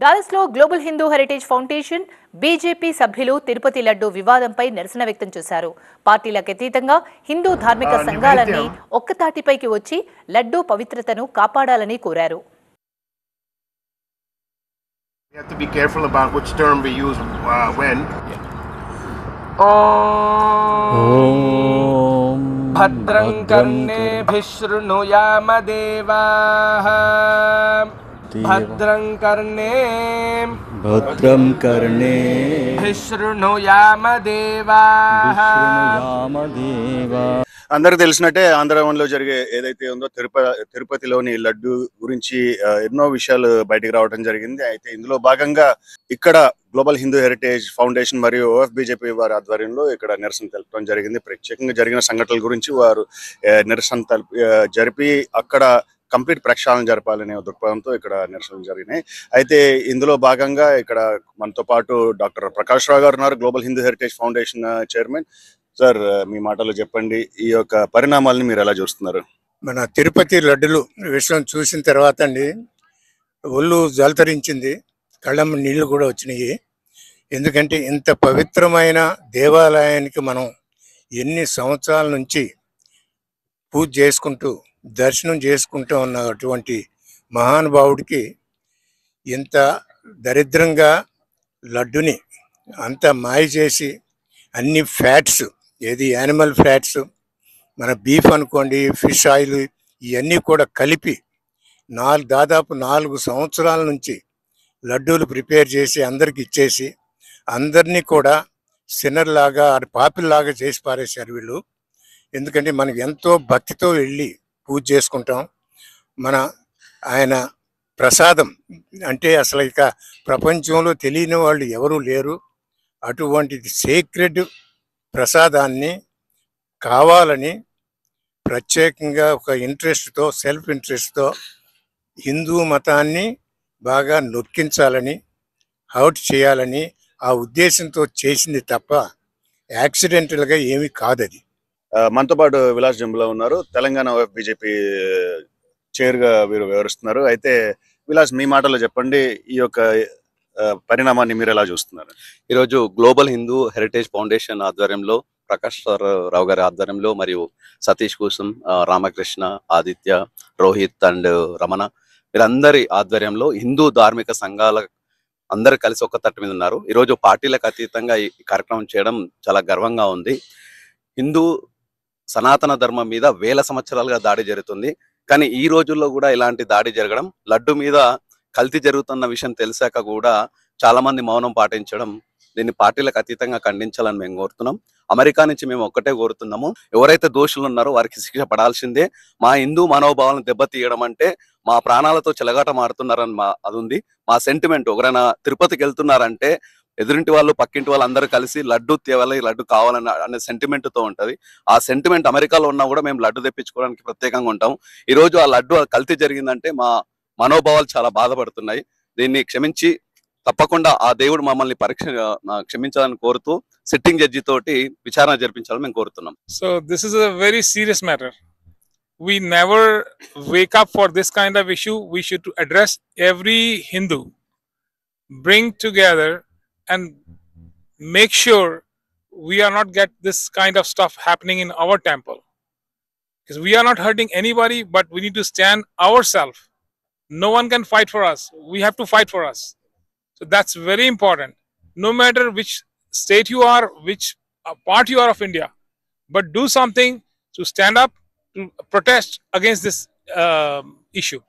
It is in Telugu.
డాలస్ లో global Hindu heritage foundation BJP సభ్యులు తిరుపతి లడ్డు వివాదంపై నిరసన వ్యక్తం చేశారు. పార్టీలకు అతీతంగా హిందూ ధార్మిక సంఘాలన్నీ ఒక్కతాటిపైకి వచ్చి లడ్డు పవిత్రతను కాపాడాలని కోరారు. We have to be careful about which term we use when. Om Bhadram Karnebhih Shrunuyama Devaah Bhadram Karnebhih Shrunuyama Devaah. అందరికి తెలిసినట్టే ఆంధ్రవనంలో జరిగే ఏదైతే ఉందో తిరుపతిలోని లడ్డు గురించి ఎన్నో విషయాలు బయటకు రావడం జరిగింది. అయితే ఇందులో భాగంగా ఇక్కడ గ్లోబల్ హిందూ హెరిటేజ్ ఫౌండేషన్ మరియు బీజేపీ వారి ఆధ్వర్యంలో ఇక్కడ నిరసన తెలపడం జరిగింది. ప్రత్యేకంగా జరిగిన సంఘటనల గురించి వారు నిరసన జరిపి అక్కడ కంప్లీట్ ప్రక్షాళన జరపాలనే దృక్పథంతో ఇక్కడ నిరసనలు జరిగినాయి. అయితే ఇందులో భాగంగా ఇక్కడ మనతో పాటు డాక్టర్ ప్రకాష్ రావు గారు ఉన్నారు, global Hindu heritage foundation chairman. Sir, మీ మాటలో చెప్పండి, ఈ యొక్క పరిణామాలను మీరు ఎలా చూస్తున్నారు? మన తిరుపతి లడ్డులు విషయం చూసిన తర్వాత అండి ఒళ్ళు జలతరించింది, కళ్ళమ్మ నీళ్లు కూడా వచ్చినాయి. ఎందుకంటే ఇంత పవిత్రమైన దేవాలయానికి మనం ఎన్ని సంవత్సరాల నుంచి పూజ చేసుకుంటూ దర్శనం చేసుకుంటూ ఉన్న అటువంటి మహానుభావుడికి ఇంత దరిద్రంగా లడ్డుని అంత మాయ చేసి అన్ని ఫ్యాట్స్, ఏది యానిమల్ ఫ్యాట్స్, మన బీఫ్ అనుకోండి, ఫిష్ ఆయిల్, ఇవన్నీ కూడా కలిపి దాదాపు 4 సంవత్సరాల నుంచి లడ్డూలు ప్రిపేర్ చేసి అందరికి ఇచ్చేసి అందరినీ కూడా సిన్నర్లాగా పాపిల్లాగా చేసి పారేశారు వీళ్ళు. ఎందుకంటే మనకి ఎంతో భక్తితో వెళ్ళి పూజ చేసుకుంటాం. ఆయన ప్రసాదం అంటే అసలు ఇక ప్రపంచంలో తెలియని వాళ్ళు ఎవరూ లేరు. అటువంటి సేక్రెడ్ ప్రసాదాన్ని కావాలని ప్రత్యేకంగా ఒక ఇంట్రెస్ట్తో, సెల్ఫ్ ఇంట్రెస్ట్తో హిందూ మతాన్ని బాగా నొక్కించాలని, హౌట్ చేయాలని ఆ ఉద్దేశంతో చేసింది తప్ప యాక్సిడెంటల్గా ఏమీ కాదది. మనతో పాటు విలాస్ జంబులా ఉన్నారు, తెలంగాణ బీజేపీ చైర్గా వీరు వివరిస్తున్నారు. అయితే విలాస్, మీ మాటలో చెప్పండి, ఈ యొక్క పరిణామాన్ని మీరు ఎలా చూస్తున్నారు? ఈరోజు గ్లోబల్ హిందూ హెరిటేజ్ ఫౌండేషన్ ఆధ్వర్యంలో, ప్రకాష్ రావు గారి ఆధ్వర్యంలో మరియు సతీష్ కోసం, రామకృష్ణ, ఆదిత్య, రోహిత్ అండ్ రమణ, వీరందరి ఆధ్వర్యంలో హిందూ ధార్మిక సంఘాల అందరు కలిసి ఒక్క తట్టు మీద ఉన్నారు. ఈరోజు పార్టీలకు అతీతంగా ఈ కార్యక్రమం చేయడం చాలా గర్వంగా ఉంది. హిందూ సనాతన ధర్మం మీద వేల సంవత్సరాలుగా దాడి జరుగుతుంది, కానీ ఈ రోజుల్లో కూడా ఇలాంటి దాడి జరగడం, లడ్డు మీద కల్తీ జరుగుతున్న విషయం తెలిసాక కూడా చాలా మంది మౌనం పాటించడం, దీన్ని పార్టీలకు అతీతంగా ఖండించాలని మేము కోరుతున్నాం. అమెరికా నుంచి మేము ఒక్కటే కోరుతున్నాము, ఎవరైతే దోషులు ఉన్నారో వారికి శిక్ష పడాల్సిందే. మా హిందూ మనోభావాలను దెబ్బతీయడం అంటే మా ప్రాణాలతో చెలగాట మారుతున్నారని అది ఉంది. మా సెంటిమెంట్, ఎవరైనా తిరుపతికి వెళ్తున్నారంటే ఎదురింటి వాళ్ళు, పక్కింటి వాళ్ళు అందరూ కలిసి లడ్డు తేవాలి, లడ్డు కావాలని అనే సెంటిమెంట్తో ఉంటుంది. ఆ సెంటిమెంట్ అమెరికాలో ఉన్నా కూడా మేము లడ్డు తెప్పించుకోవడానికి ప్రత్యేకంగా ఉంటాం. ఈరోజు ఆ లడ్డు కల్తీ జరిగిందంటే మా మనోభావాలు చాలా బాధపడుతున్నాయి. దీన్ని క్షమించి తప్పకుండా ఆ దేవుడు మమ్మల్ని క్షమించాలని కోరుతూ సిట్టింగ్ జడ్జి తోటి విచారణ జరిపించాలని మేము కోరుతున్నాం. So this is a very serious matter. We never wake up for this kind of issue. We should address every Hindu, bring together and make sure we are not get this kind of stuff happening in our temple, because we are not hurting anybody, but we need to stand ourselves. No one can fight for us. We have to fight for us. So that's very important. No matter which state you are, which part you are of India, but do something to stand up to protest against this issue.